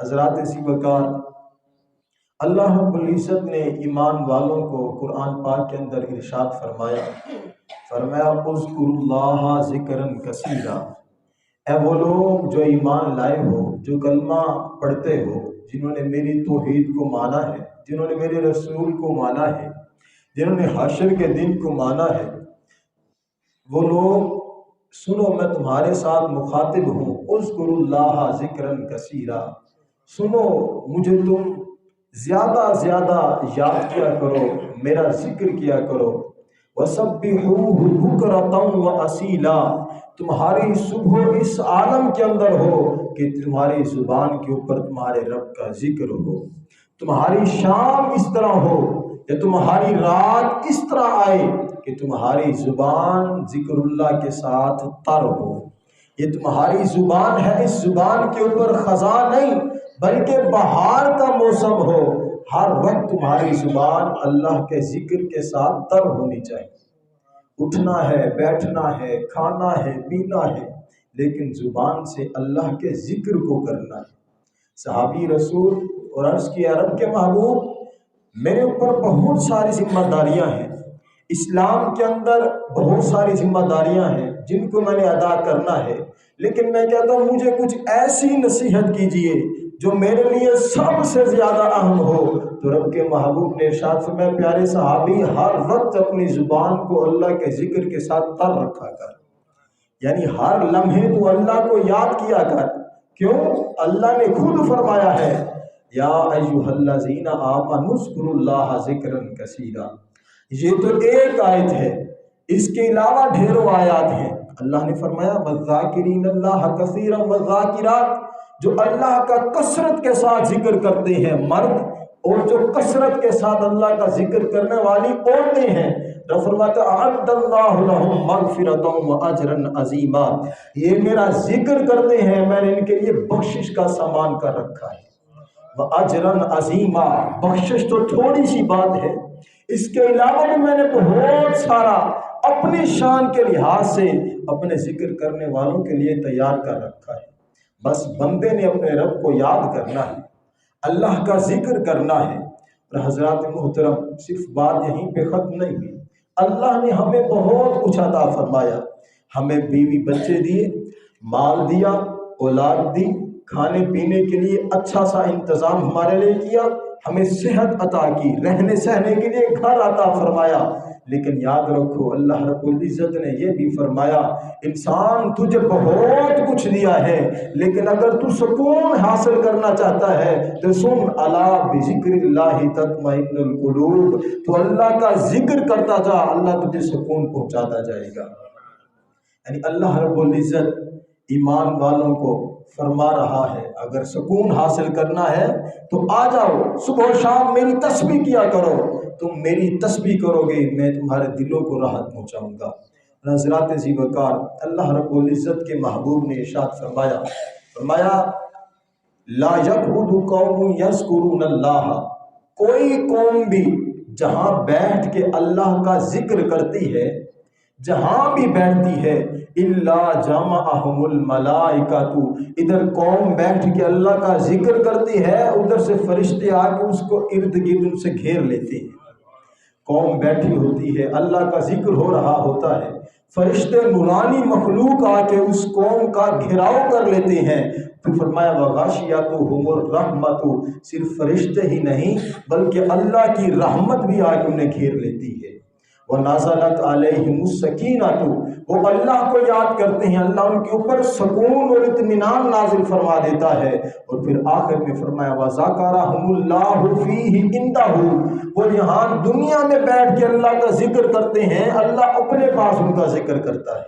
حضرات سی وقار، اللہ رب العزت نے ایمان والوں کو قرآن پاک کے اندر ارشاد فرمایا اذکروا اللہ ذکرا کثیرا۔ اے وہ لوگ جو ایمان لائے ہو، جو کلمہ پڑھتے ہو، جنہوں نے میری توحید کو مانا ہے، جنہوں نے میرے رسول کو مانا ہے، جنہوں نے حشر کے دن کو مانا ہے، وہ لوگ سنو، میں تمہارے ساتھ مخاطب ہوں۔ اذکروا اللہ ذکرا کثیرا، سنو مجھے تم زیادہ زیادہ یاد کیا کرو، میرا ذکر کیا کرو۔ وَسَبِّحُوهُ بُكْرَةً وَأَصِيلًا، تمہاری صبح اس عالم کے اندر ہو کہ تمہاری زبان کے اوپر تمہارے رب کا ذکر ہو، تمہاری شام اس طرح ہو یا تمہاری رات اس طرح آئے کہ تمہاری زبان ذکر اللہ کے ساتھ تر ہو۔ یہ تمہاری زبان ہے، اس زبان کے اوپر خزاں نہیں بلکہ بہار کا موسم ہو، ہر وقت تمہاری زبان اللہ کے ذکر کے ساتھ تر ہونی چاہیے۔ اٹھنا ہے، بیٹھنا ہے، کھانا ہے، پینا ہے، لیکن زبان سے اللہ کے ذکر کو کرنا ہے۔ صحابی رسول اور عرض کیا رب کے محبوب، میرے اوپر بہت ساری ذمہ داریاں ہیں، اسلام کے اندر بہت ساری ذمہ داریاں ہیں جن کو میں نے ادا کرنا ہے، لیکن میں کہتا ہوں مجھے کچھ ایسی نصیحت کیجئے جو میرے لیے سب سے زیادہ اہم ہو۔ تو رب کے محبوب نے ارشاد فرمایا پیارے صحابی، ہر وقت اپنی زبان کو اللہ کے ذکر کے ساتھ تر رکھا کر، یعنی ہر لمحے تو اللہ کو یاد کیا کر۔ کیوں؟ اللہ نے خود فرمایا ہے یا ایھا الذین آمنوا اذکروا اللہ ذکرا کثیرا۔ یہ تو ایک آیت ہے، اس کے علاوہ ڈھیروں آیات ہیں۔ اللہ نے فرمایا والذاکرین اللہ کثیرا والذاکرات، جو اللہ کا کثرت کے ساتھ ذکر کرتے ہیں مرد، اور جو کثرت کے ساتھ اللہ کا ذکر کرنے والی عورتیں ہیں۔ رب فرماتا اعد اللہ لہم مغفرۃ واجرا عظیما، یہ میرا ذکر کرتے ہیں، میں نے ان کے لیے بخشش کا سامان کر رکھا ہے۔ واجرا عظیما، بخشش تو تھوڑی سی بات ہے، اس کے علاوہ بھی میں نے بہت سارا اپنی شان کے لحاظ سے اپنے ذکر کرنے والوں کے لیے تیار کر رکھا ہے۔ بس بندے نے اپنے رب کو یاد کرنا ہے، اللہ کا ذکر کرنا ہے۔ اور حضرات محترم، صرف بات یہیں پہ ختم نہیں ہوئی، اللہ نے ہمیں بہت کچھ عطا فرمایا، ہمیں بیوی بچے دیے، مال دیا، اولاد دی، کھانے پینے کے لیے اچھا سا انتظام ہمارے لیے کیا، ہمیں صحت عطا کی، رہنے سہنے کے لیے گھر عطا فرمایا۔ لیکن یاد رکھو اللہ رب العزت نے یہ بھی فرمایا انسان تجھے بہت کچھ دیا ہے، لیکن اگر تو سکون حاصل کرنا چاہتا ہے تو سن الا بذکر اللہ تطمئن القلوب، تو اللہ کا ذکر کرتا جا، اللہ تجھے سکون پہنچاتا جائے گا۔ یعنی اللہ رب العزت ایمان والوں کو فرما رہا ہے اگر سکون حاصل کرنا ہے تو آ جاؤ، صبح و شام میری تسبیح کیا کرو، تم میری تسبیح کرو گے میں تمہارے دلوں کو راحت پہنچاؤں گا۔ حضرات ذی وقار، اللہ رب العزت کے محبوب نے ارشاد فرمایا لا یقعد قوم یذکرون اللہ، کوئی قوم بھی جہاں بیٹھ کے اللہ کا ذکر کرتی ہے، جہاں بھی بیٹھتی ہے، الا جمعہم الملائکۃ، ادھر قوم بیٹھ کے اللہ کا ذکر کرتی ہے، ادھر سے فرشتے آ کے اس کو ارد گرد ان سے گھیر لیتے ہیں۔ قوم بیٹھی ہوتی ہے، اللہ کا ذکر ہو رہا ہوتا ہے، فرشتے نورانی مخلوق آ کے اس قوم کا گھیراؤ کر لیتے ہیں۔ پھر فرمایا وغاشیتہم الرحمۃ، صرف فرشتے ہی نہیں بلکہ اللہ کی رحمت بھی آ کے انہیں گھیر لیتی ہے۔ وَنَزَلَتْ عَلَيْهِمُ السَّكِينَةُ، وہ اللہ کو یاد کرتے ہیں، اللہ ان کے اوپر سکون اور اطمینان نازل فرما دیتا ہے۔ اور پھر آخر میں فرمایا وَذَكَرَهُمُ اللَّهُ فِيهِ عِندَهُ، وہ یہاں دنیا میں بیٹھ کے اللہ کا ذکر کرتے ہیں، اللہ اپنے پاس ان کا ذکر کرتا ہے،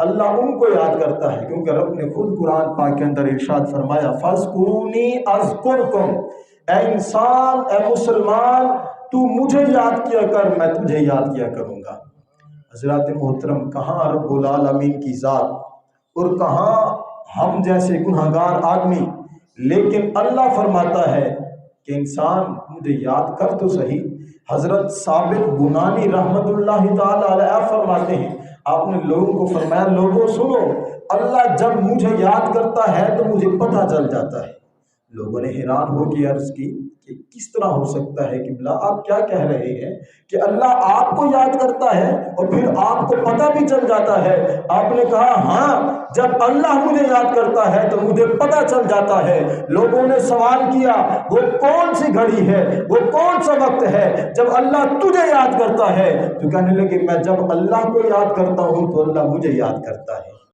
اللہ ان کو یاد کرتا ہے، کیونکہ رب نے خود قرآن پاک کے اندر ارشاد فرمایا فَاذْكُرُونِي أَذْكُرْكُمْ، اے انسان، اے مسلمان، تو مجھے یاد کیا کر، میں تجھے یاد کیا کروں گا۔ حضرات محترم، کہاں رب العالمین کی ذات اور کہاں ہم جیسے گنہگار آدمی، لیکن اللہ فرماتا ہے کہ انسان مجھے یاد کر تو صحیح۔ حضرت ثابت بنانی رحمت اللہ تعالی علیہ فرماتے ہیں، آپ نے لوگوں کو فرمایا لوگوں سنو، اللہ جب مجھے یاد کرتا ہے تو مجھے پتہ چل جاتا ہے، لوگوں نے حیران ہو کے عرض کی کہ کس طرح ہو سکتا ہے قبلہ، آپ کیا کہہ رہے ہیں کہ اللہ آپ کو یاد کرتا ہے اور پھر آپ کو پتہ بھی چل جاتا ہے؟ آپ نے کہا ہاں، جب اللہ مجھے یاد کرتا ہے تو مجھے پتہ چل جاتا ہے۔ لوگوں نے سوال کیا وہ کون سی گھڑی ہے، وہ کون سا وقت ہے جب اللہ تجھے یاد کرتا ہے؟ تو کہنے لگے میں جب اللہ کو یاد کرتا ہوں تو اللہ مجھے یاد کرتا ہے۔